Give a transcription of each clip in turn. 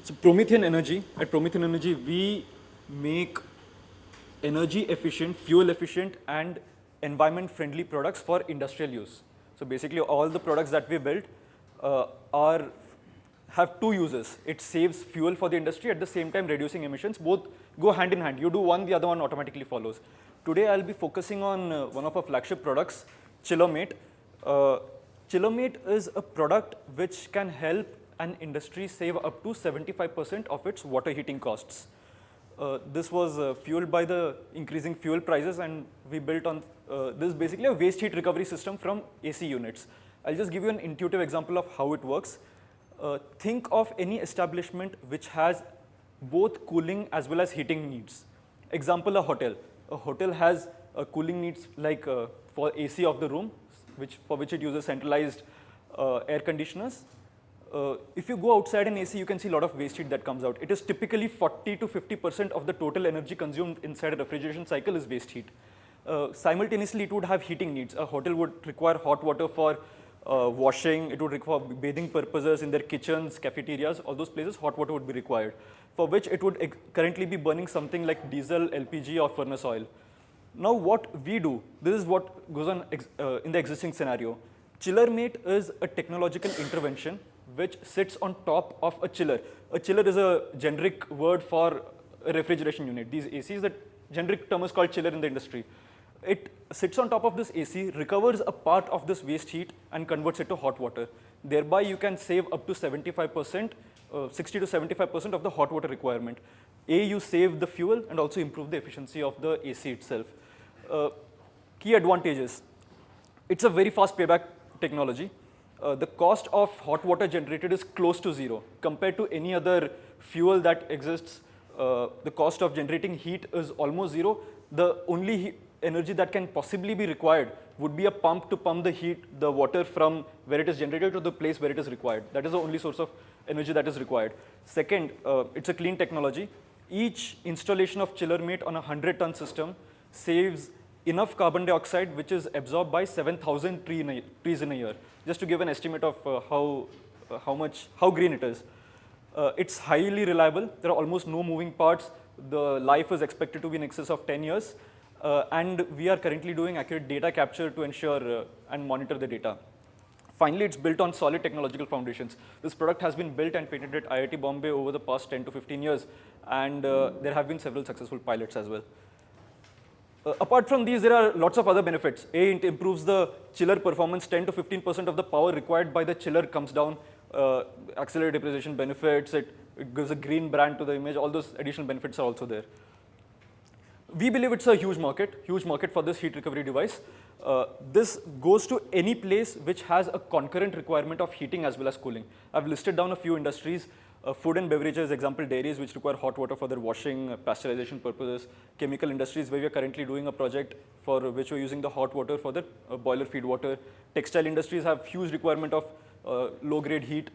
So Promethean Energy, at Promethean Energy, we make energy efficient, fuel efficient, and environment friendly products for industrial use. So basically, all the products that we build are have two uses. It saves fuel for the industry, at the same time reducing emissions. Both go hand in hand. You do one, the other one automatically follows. Today, I'll be focusing on one of our flagship products, Chillermate. Chillermate is a product which can help an industry save up to 75% of its water heating costs. This was fueled by the increasing fuel prices, and we built on this is basically a waste heat recovery system from AC units. I'll just give you an intuitive example of how it works. Think of any establishment which has both cooling as well as heating needs. Example, a hotel. A hotel has cooling needs like for AC of the room, for which it uses centralized air conditioners. If you go outside an AC, you can see a lot of waste heat that comes out. It is typically 40 to 50% of the total energy consumed inside a refrigeration cycle is waste heat. Simultaneously, it would have heating needs. A hotel would require hot water for washing, it would require bathing purposes in their kitchens, cafeterias, all those places, hot water would be required, for which it would currently be burning something like diesel, LPG, or furnace oil. Now, what we do, this is what goes on in the existing scenario. Chillermate is a technological intervention which sits on top of a chiller. A chiller is a generic word for a refrigeration unit. These ACs, the generic term is called chiller in the industry. It sits on top of this AC, recovers a part of this waste heat and converts it to hot water. Thereby, you can save up to 75%, 60 to 75% of the hot water requirement. You save the fuel and also improve the efficiency of the AC itself. Key advantages. It's a very fast payback technology. The cost of hot water generated is close to zero. Compared to any other fuel that exists, the cost of generating heat is almost zero. The only energy that can possibly be required would be a pump to pump the water from where it is generated to the place where it is required. That is the only source of energy that is required. Second, it's a clean technology. Each installation of Chillermate on a 100-ton system saves enough carbon dioxide which is absorbed by 7,000 trees in a year. Just to give an estimate of how green it is. It's highly reliable. There are almost no moving parts. The life is expected to be in excess of 10 years. And we are currently doing accurate data capture to ensure and monitor the data. Finally, it's built on solid technological foundations. This product has been built and patented at IIT Bombay over the past 10 to 15 years, and there have been several successful pilots as well. Apart from these, there are lots of other benefits. It improves the chiller performance. 10 to 15% of the power required by the chiller comes down. Accelerated depreciation benefits, it gives a green brand to the image. All those additional benefits are also there. We believe it's a huge market for this heat recovery device. This goes to any place which has a concurrent requirement of heating as well as cooling. I've listed down a few industries. Food and beverages, example dairies which require hot water for their washing, pasteurization purposes. Chemical industries where we are currently doing a project for which we're using the hot water for the boiler feed water. Textile industries have huge requirement of low grade heat.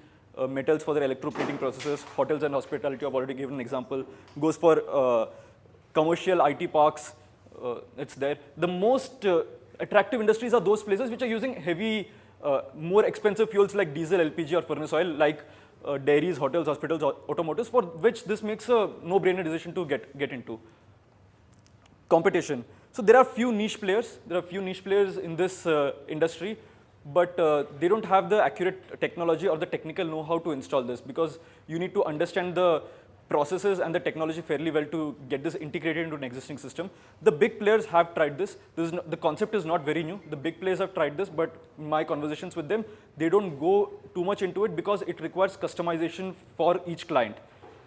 Metals for their electroplating processes. Hotels and hospitality, I've already given an example. Goes for commercial IT parks, it's there. The most attractive industries are those places which are using heavy, more expensive fuels like diesel, LPG, or furnace oil, like dairies, hotels, hospitals, automotives, for which this makes a no-brainer decision to get into. Competition. So there are few niche players. There are few niche players in this industry, but they don't have the accurate technology or the technical know-how to install this, because you need to understand the processes and the technology fairly well to get this integrated into an existing system. The big players have tried this. The concept is not very new. The big players have tried this, but in my conversations with them, they don't go too much into it because it requires customization for each client.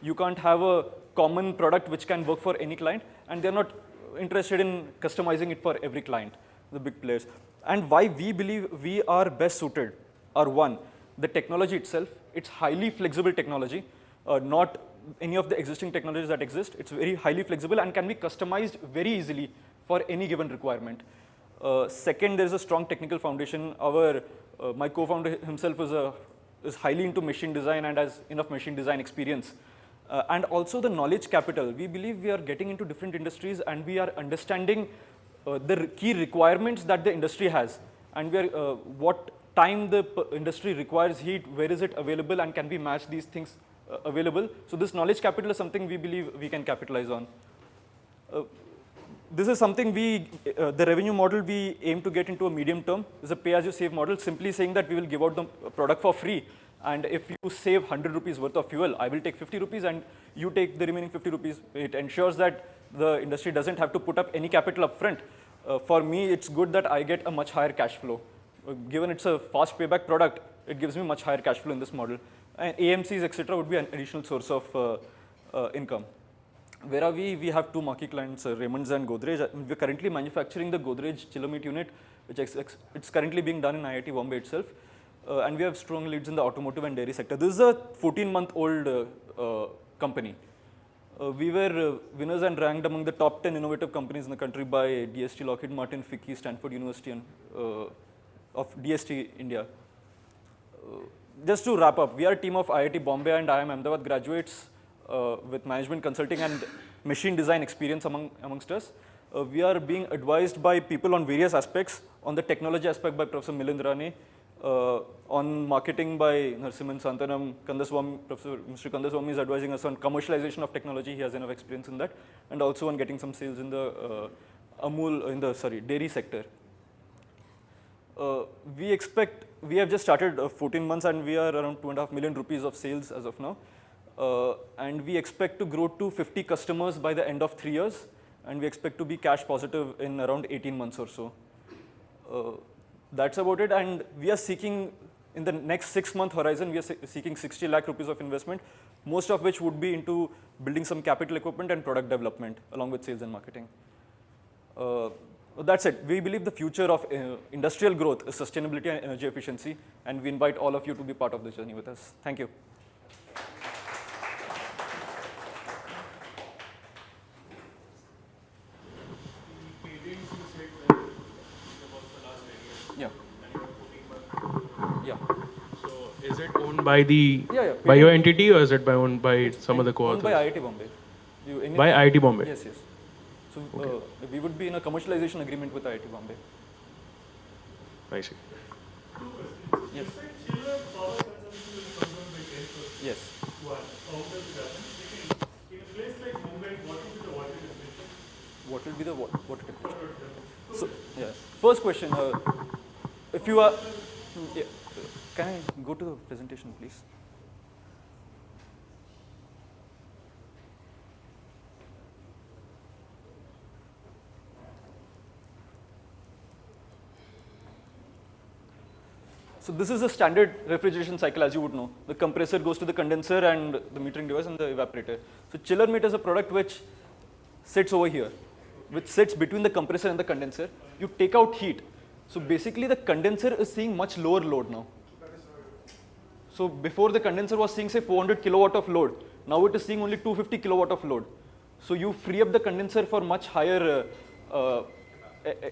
You can't have a common product which can work for any client, and they're not interested in customizing it for every client, the big players. And why we believe we are best suited are, one, the technology itself. It's highly flexible technology, not any of the existing technologies that exist. It's very highly flexible and can be customized very easily for any given requirement. Second, there is a strong technical foundation. My co-founder himself is highly into machine design and has enough machine design experience. And also the knowledge capital. We believe we are getting into different industries and we are understanding the key requirements that the industry has, and we are what time the industry requires heat, where is it available, and can we match these things available. So this knowledge capital is something we believe we can capitalize on. This is something the revenue model we aim to get into a medium term is a pay-as-you-save model, simply saying that we will give out the product for free. And if you save 100 rupees worth of fuel, I will take 50 rupees and you take the remaining 50 rupees. It ensures that the industry doesn't have to put up any capital upfront. For me, it's good that I get a much higher cash flow. Given it's a fast payback product, it gives me much higher cash flow in this model. And AMCs, etc., would be an additional source of income. Where are we? We have two marquee clients, Raymond's and Godrej. We're currently manufacturing the Godrej chiller meat unit, which it's currently being done in IIT Bombay itself. And we have strong leads in the automotive and dairy sector. This is a 14-month-old company. We were winners and ranked among the top 10 innovative companies in the country by DST, Lockheed Martin, FICCI, Stanford University, and of DST India. Just to wrap up, we are a team of IIT Bombay and IIM Ahmedabad graduates with management consulting and machine design experience amongst us. We are being advised by people on various aspects. On the technology aspect by Professor Milind Rane, on marketing by Narasimhan Santanam, Professor Mr. Kandaswamy is advising us on commercialization of technology. He has enough experience in that, and also on getting some sales in the dairy sector. We have just started 14 months and we are around 2.5 million rupees of sales as of now. And we expect to grow to 50 customers by the end of 3 years, and we expect to be cash positive in around 18 months or so. That's about it, and we are seeking, in the next 6-month horizon, we are seeking 60 lakh rupees of investment, most of which would be into building some capital equipment and product development, along with sales and marketing. That's it. We believe the future of industrial growth is sustainability and energy efficiency, and we invite all of you to be part of the journey with us. Thank you. Yeah. Yeah. So is it owned by by your entity, or is it owned by some other co-authors? Owned by IIT Bombay. By IIT Bombay? Yes, yes. So we would be in a commercialization agreement with IIT Bombay. I see. Yes. Yes. What will be the water temperature? So, yeah. First question. If you are, yeah, can I go to the presentation, please? So this is a standard refrigeration cycle, as you would know. The compressor goes to the condenser and the metering device and the evaporator. So chiller meat is a product which sits over here, which sits between the compressor and the condenser. You take out heat. So basically the condenser is seeing much lower load now. So before the condenser was seeing say 400 kilowatt of load, now it is seeing only 250 kilowatt of load. So you free up the condenser for much higher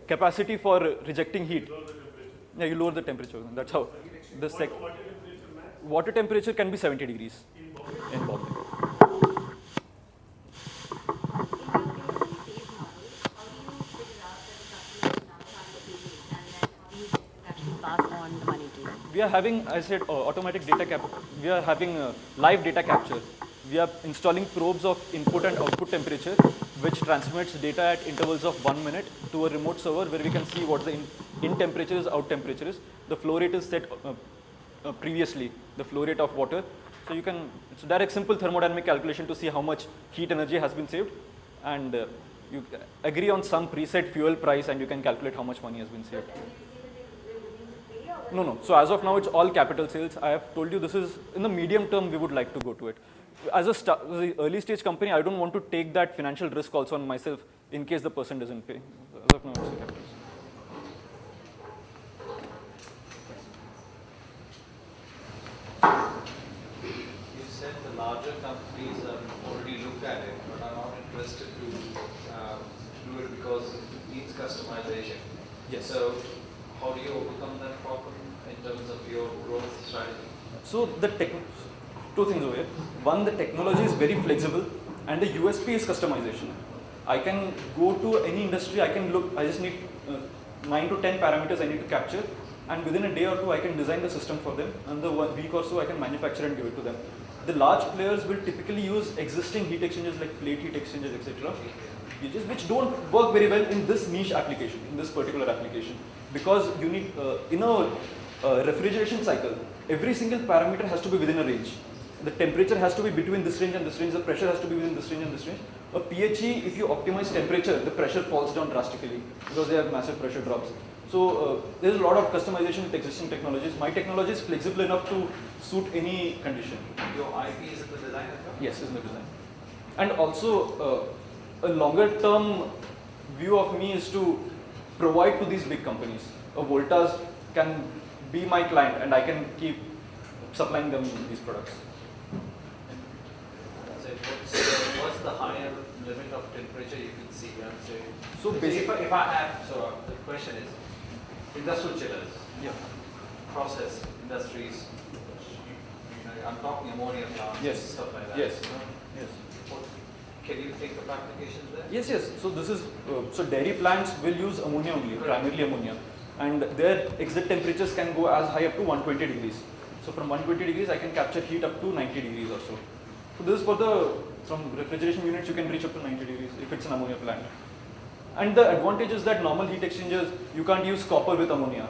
capacity for rejecting heat. Yeah, you lower the temperature. That's how the water temperature can be 70 degrees in Bombay. We are having, I said, automatic data capture. We are having live data capture. We are installing probes of input and output temperature, which transmits data at intervals of 1 minute to a remote server where we can see what the in temperature is, out temperature is. The flow rate is set previously, the flow rate of water. So you can, it's a direct simple thermodynamic calculation to see how much heat energy has been saved. And you agree on some preset fuel price and you can calculate how much money has been saved. No. So as of now, it's all capital sales. I have told you this is, in the medium term, we would like to go to it. As a early stage company, I don't want to take that financial risk also on myself in case the person doesn't pay. As of now, it's a capital sale. You said the larger companies have already looked at it, but are not interested to do it because it needs customization. Yes. So how do you overcome that problem in terms of your growth strategy? So two things over here. One, the technology is very flexible and the USP is customization. I can go to any industry, I can look, I just need 9 to 10 parameters I need to capture, and within a day or two I can design the system for them, and the 1 week or so I can manufacture and give it to them. the large players will typically use existing heat exchangers like plate heat exchangers, etc. Which don't work very well in this niche application, in this particular application. Because you need, in a refrigeration cycle, every single parameter has to be within a range. The temperature has to be between this range and this range, the pressure has to be within this range and this range. A PHE, if you optimize temperature, the pressure falls down drastically because they have massive pressure drops. So there's a lot of customization with existing technologies. My technology is flexible enough to suit any condition. Your IP is in the design as well? Yes, is in the design. And also, a longer term view of me is to provide to these big companies. A Voltas can be my client and I can keep supplying them these products. So what's the higher limit of temperature you can see? So basically, if I have, so the question is, industrial chillers, yeah. process industries, I'm talking ammonia plants, Yes. stuff like that. Yes. You know? Yes. Can you think of applications there? Yes, yes. So this is so dairy plants will use ammonia only, primarily ammonia, and their exit temperatures can go as high up to 120 degrees. So from 120 degrees, I can capture heat up to 90 degrees or so. So this is for from refrigeration units, you can reach up to 90 degrees if it's an ammonia plant. And the advantage is that normal heat exchangers, you can't use copper with ammonia.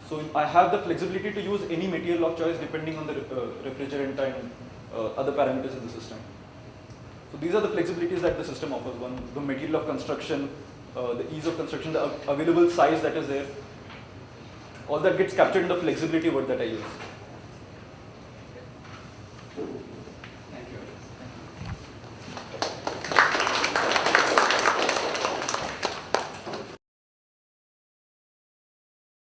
So I have the flexibility to use any material of choice depending on the refrigerant and other parameters in the system. So these are the flexibilities that the system offers. One, the material of construction, the ease of construction, the available size that is there. All that gets captured in the flexibility word that I use.